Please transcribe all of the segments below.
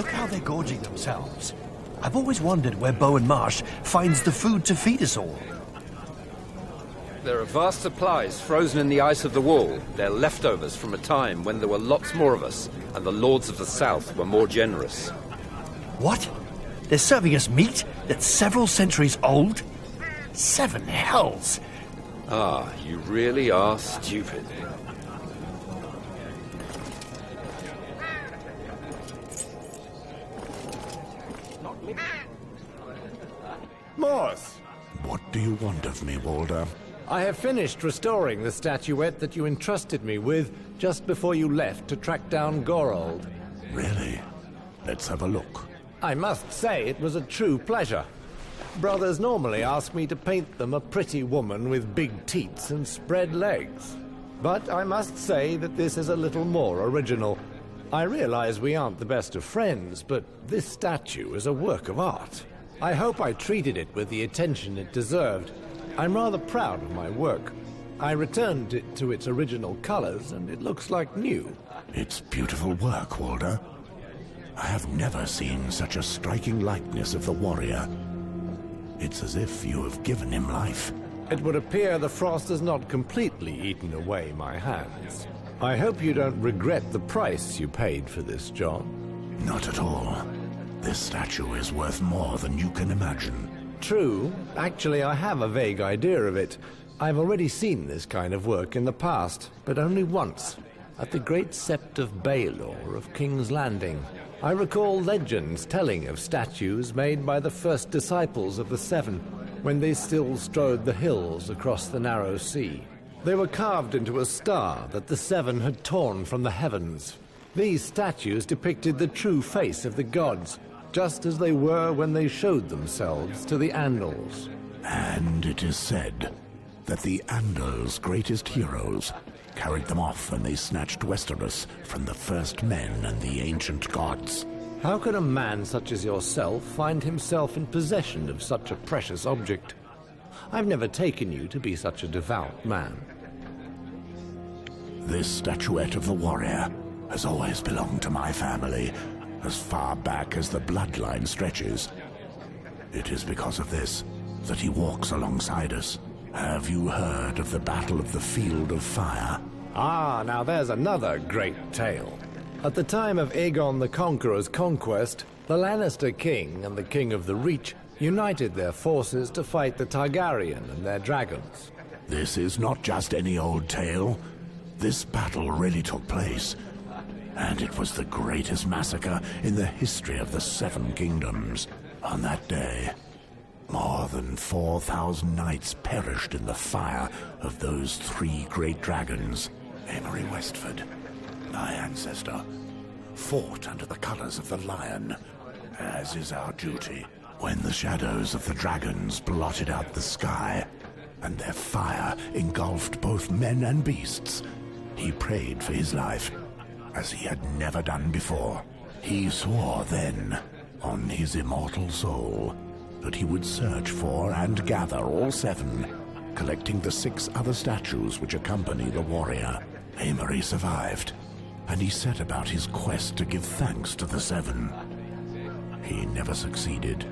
Look how they're gorging themselves. I've always wondered where Bowen Marsh finds the food to feed us all. There are vast supplies frozen in the ice of the wall. They're leftovers from a time when there were lots more of us, and the Lords of the South were more generous. What? They're serving us meat that's several centuries old? 7 hells! Ah, you really are stupid. Morse! What do you want of me, Walder? I have finished restoring the statuette that you entrusted me with just before you left to track down Gorold. Really? Let's have a look. I must say it was a true pleasure. Brothers normally ask me to paint them a pretty woman with big teats and spread legs. But I must say that this is a little more original. I realize we aren't the best of friends, but this statue is a work of art. I hope I treated it with the attention it deserved. I'm rather proud of my work. I returned it to its original colors, and it looks like new. It's beautiful work, Walder. I have never seen such a striking likeness of the warrior. It's as if you have given him life. It would appear the frost has not completely eaten away my hands. I hope you don't regret the price you paid for this, John. Not at all. This statue is worth more than you can imagine. True. Actually, I have a vague idea of it. I've already seen this kind of work in the past, but only once, at the Great Sept of Baelor of King's Landing. I recall legends telling of statues made by the first disciples of the Seven, when they still strode the hills across the narrow sea. They were carved into a star that the Seven had torn from the heavens. These statues depicted the true face of the gods, just as they were when they showed themselves to the Andals. And it is said that the Andals' greatest heroes carried them off when they snatched Westeros from the first men and the ancient gods. How could a man such as yourself find himself in possession of such a precious object? I've never taken you to be such a devout man. This statuette of the warrior has always belonged to my family, as far back as the bloodline stretches. It is because of this that he walks alongside us. Have you heard of the Battle of the Field of Fire? Ah, now there's another great tale. At the time of Aegon the Conqueror's conquest, the Lannister king and the King of the Reach united their forces to fight the Targaryen and their dragons. This is not just any old tale. This battle really took place, and it was the greatest massacre in the history of the Seven Kingdoms. On that day, more than 4,000 knights perished in the fire of those 3 great dragons. Amory Westford, my ancestor, fought under the colors of the lion, as is our duty. When the shadows of the dragons blotted out the sky, and their fire engulfed both men and beasts, he prayed for his life, as he had never done before. He swore then, on his immortal soul, that he would search for and gather all 7, collecting the 6 other statues which accompany the warrior. Amory survived, and he set about his quest to give thanks to the 7. He never succeeded,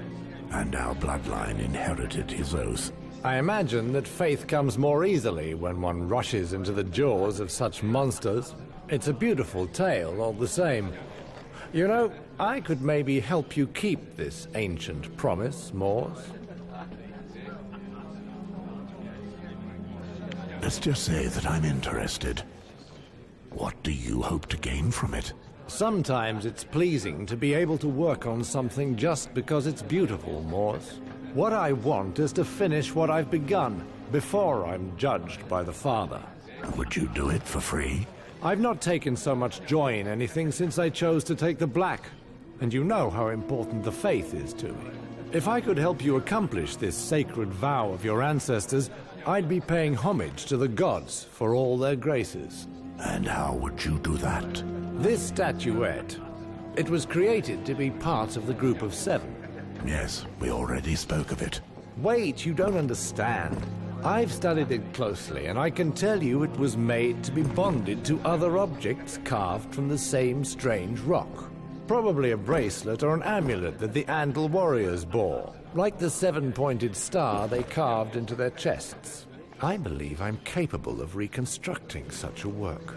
and our bloodline inherited his oath. I imagine that faith comes more easily when one rushes into the jaws of such monsters. It's a beautiful tale all the same. You know, I could maybe help you keep this ancient promise, Morse. Let's just say that I'm interested. What do you hope to gain from it? Sometimes it's pleasing to be able to work on something just because it's beautiful, Morse. What I want is to finish what I've begun before I'm judged by the Father. Would you do it for free? I've not taken so much joy in anything since I chose to take the black, and you know how important the faith is to me. If I could help you accomplish this sacred vow of your ancestors, I'd be paying homage to the gods for all their graces. And how would you do that? This statuette, it was created to be part of the group of 7. Yes, we already spoke of it. Wait, you don't understand. I've studied it closely, and I can tell you it was made to be bonded to other objects carved from the same strange rock. Probably a bracelet or an amulet that the Andal warriors bore, like the seven-pointed star they carved into their chests. I believe I'm capable of reconstructing such a work.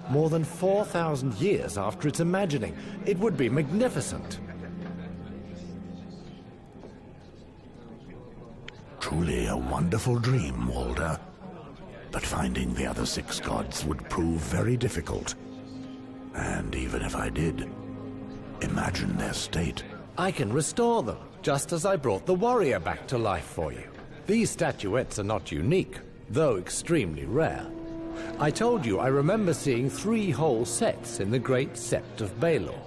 More than 4,000 years after its imagining, it would be magnificent. Truly a wonderful dream, Walder. But finding the other 6 gods would prove very difficult. And even if I did, imagine their state. I can restore them, just as I brought the warrior back to life for you. These statuettes are not unique, though extremely rare. I told you I remember seeing 3 whole sets in the Great Sept of Baelor.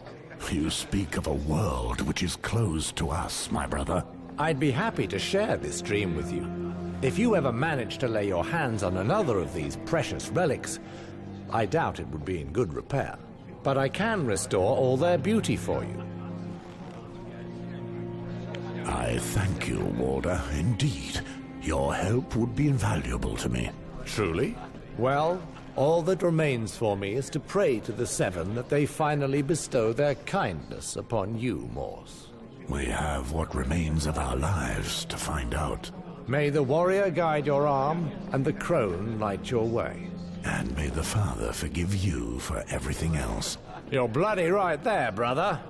You speak of a world which is closed to us, my brother. I'd be happy to share this dream with you. If you ever manage to lay your hands on another of these precious relics, I doubt it would be in good repair. But I can restore all their beauty for you. I thank you, Walder. Indeed, your help would be invaluable to me. Truly? Well, all that remains for me is to pray to the 7 that they finally bestow their kindness upon you, Morse. We have what remains of our lives to find out. May the warrior guide your arm, and the crone light your way. And may the Father forgive you for everything else. You're bloody right there, brother.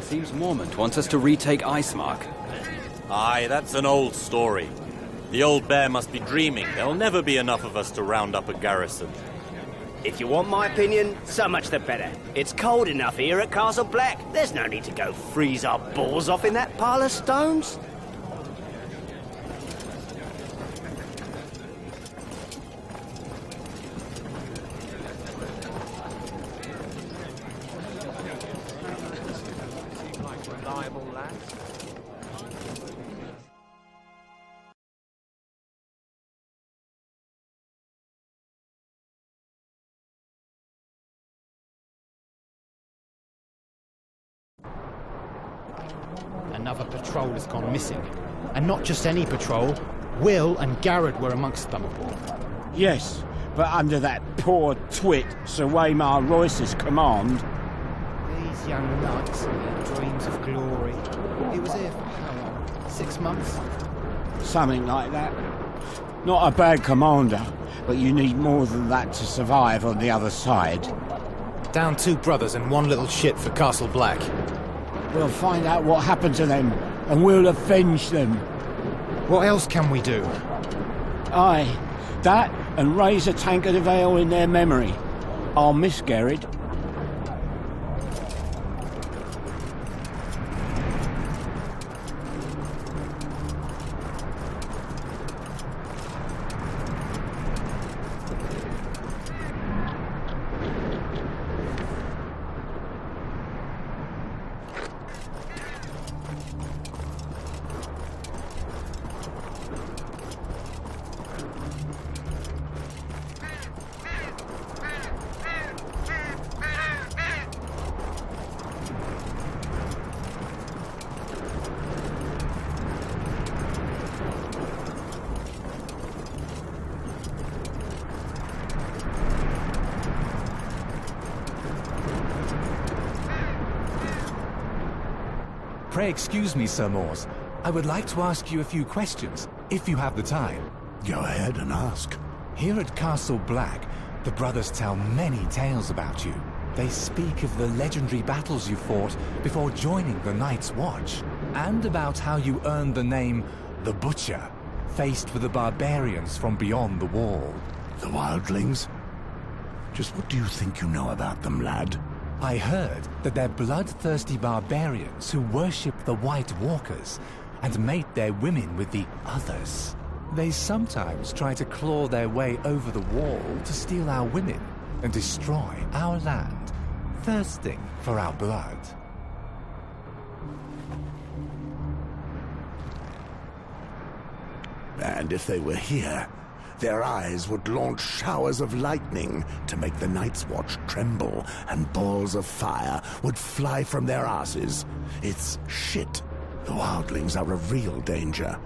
Seems Mormont wants us to retake Icemark. Aye, that's an old story. The old bear must be dreaming. There'll never be enough of us to round up a garrison. If you want my opinion, so much the better. It's cold enough here at Castle Black. There's no need to go freeze our balls off in that pile of stones. Another patrol has gone missing. And not just any patrol. Will and Garrett were amongst them. Yes, but under that poor twit, Sir Waymar Royce's command. These young knights and dreams of glory. He was here for how long? 6 months? Something like that. Not a bad commander, but you need more than that to survive on the other side. Down 2 brothers and 1 little ship for Castle Black. We'll find out what happened to them, and we'll avenge them. What else can we do? Aye, that and raise a tankard of ale in their memory. I'll miss Garrett. Pray excuse me, Sir Morse. I would like to ask you a few questions, if you have the time. Go ahead and ask. Here at Castle Black, the brothers tell many tales about you. They speak of the legendary battles you fought before joining the Night's Watch, and about how you earned the name the Butcher, faced with the barbarians from beyond the wall. The wildlings? Just what do you think you know about them, lad? I heard that they're bloodthirsty barbarians who worship the White Walkers and mate their women with the Others. They sometimes try to claw their way over the wall to steal our women and destroy our land, thirsting for our blood. And if they were here, Their eyes would launch showers of lightning to make the Night's Watch tremble, and balls of fire would fly from their asses. It's shit. The wildlings are a real danger.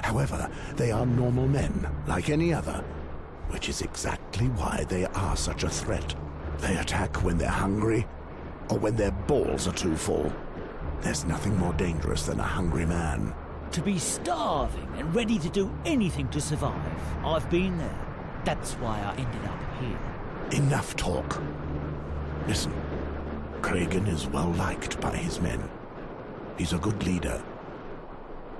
However, they are normal men, like any other, which is exactly why they are such a threat. They attack when they're hungry, or when their balls are too full. There's nothing more dangerous than a hungry man. To be starving and ready to do anything to survive. I've been there. That's why I ended up here. Enough talk. Listen, Kragan is well liked by his men. He's a good leader.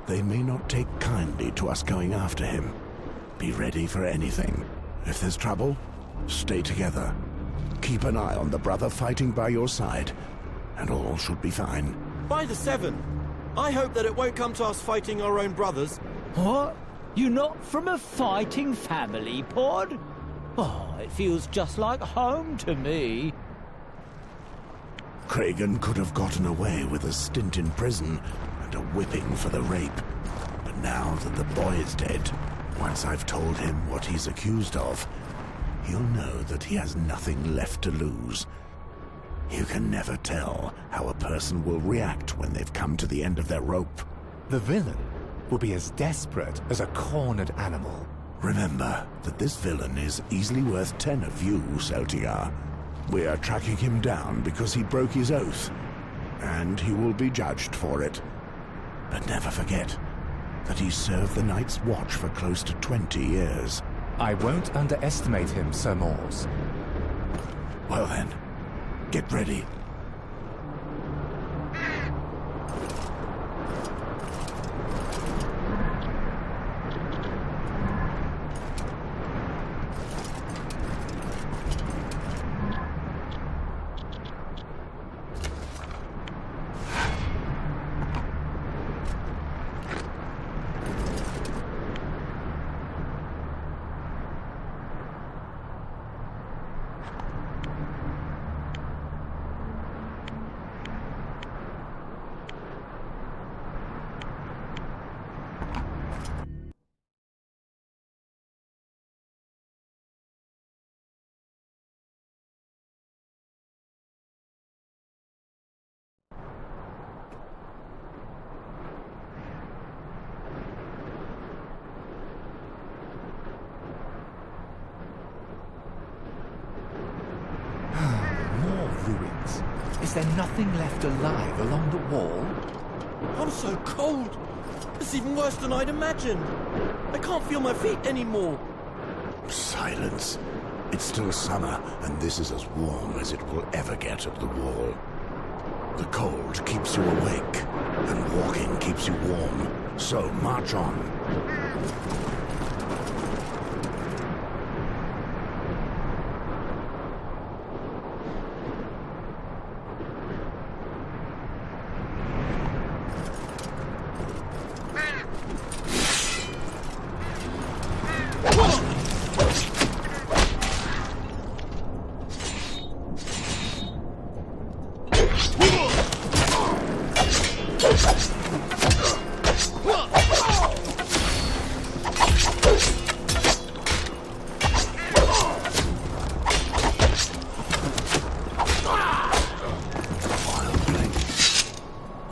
They may not take kindly to us going after him. Be ready for anything. If there's trouble, stay together. Keep an eye on the brother fighting by your side, and all should be fine. By the Seven, I hope that it won't come to us fighting our own brothers. What? You're not from a fighting family, Pod? Oh, it feels just like home to me. Kragan could have gotten away with a stint in prison and a whipping for the rape. But now that the boy is dead, once I've told him what he's accused of, he'll know that he has nothing left to lose. You can never tell how a person will react when they've come to the end of their rope. The villain will be as desperate as a cornered animal. Remember that this villain is easily worth 10 of you, Celtigar. We are tracking him down because he broke his oath, and he will be judged for it. But never forget that he served the Night's Watch for close to 20 years. I won't underestimate him, Sir Mors. Well then, get ready. Ruins. Is there nothing left alive along the wall? I'm so cold. It's even worse than I'd imagined. I can't feel my feet anymore. Silence. It's still summer, and this is as warm as it will ever get at the wall. The cold keeps you awake, and walking keeps you warm. So march on.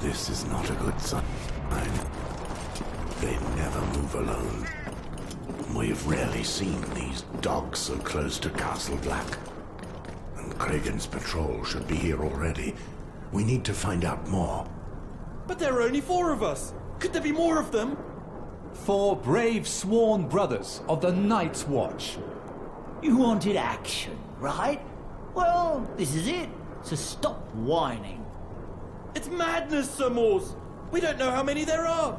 This is not a good sign. They never move alone. We've rarely seen these dogs so close to Castle Black. And Kragan's patrol should be here already. We need to find out more. But there are only 4 of us. Could there be more of them? 4 brave sworn brothers of the Night's Watch. You wanted action, right? Well, this is it. So stop whining. It's madness, Sir Mors. We don't know how many there are.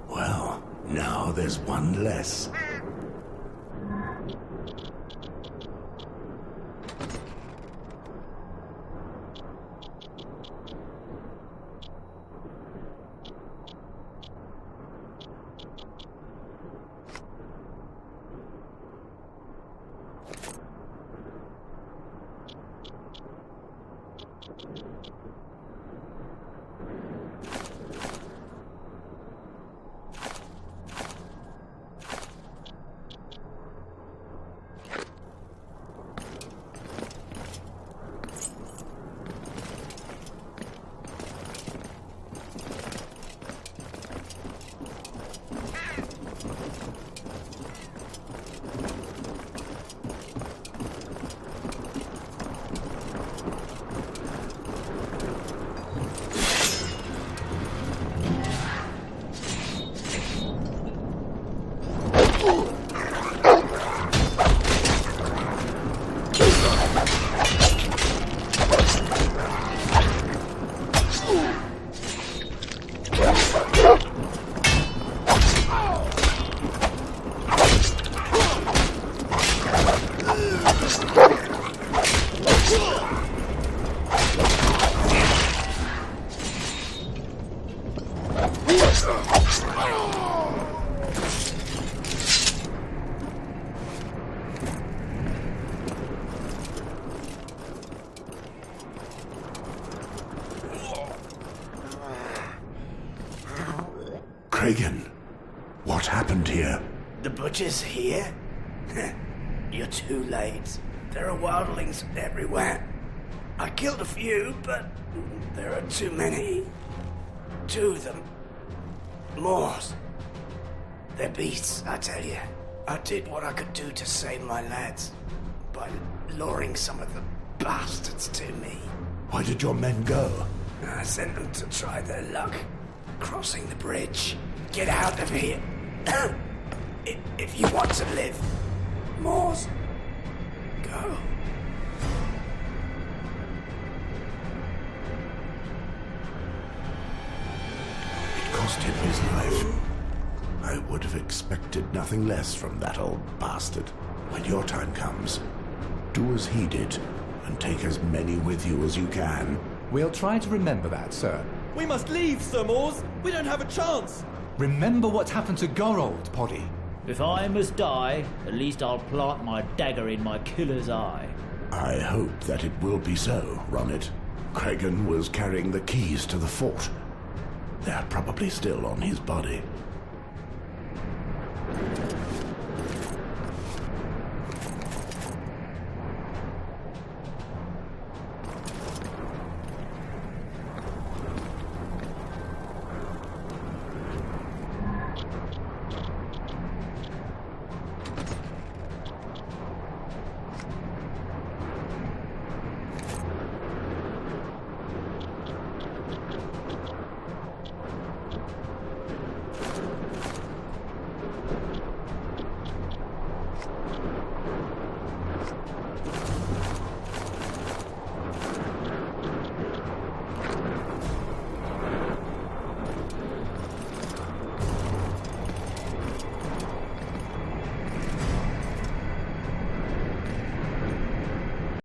Well, now there's one less. Cregan, what happened here? The butcher's here? You're too late. There are wildlings everywhere. I killed a few, but there are too many. 2 of them. Moors. They're beasts, I tell you. I did what I could do to save my lads by luring some of the bastards to me. Why did your men go? I sent them to try their luck crossing the bridge. Get out of here. If you want to live. Moors. Go. It cost him his life. I would have expected nothing less from that old bastard. When your time comes, do as he did, and take as many with you as you can. We'll try to remember that, sir. We must leave, Sir Moors. We don't have a chance. Remember what happened to Gorold, Poddy. If I must die, at least I'll plant my dagger in my killer's eye. I hope that it will be so, Ronnet. Cregan was carrying the keys to the fort. They're probably still on his body.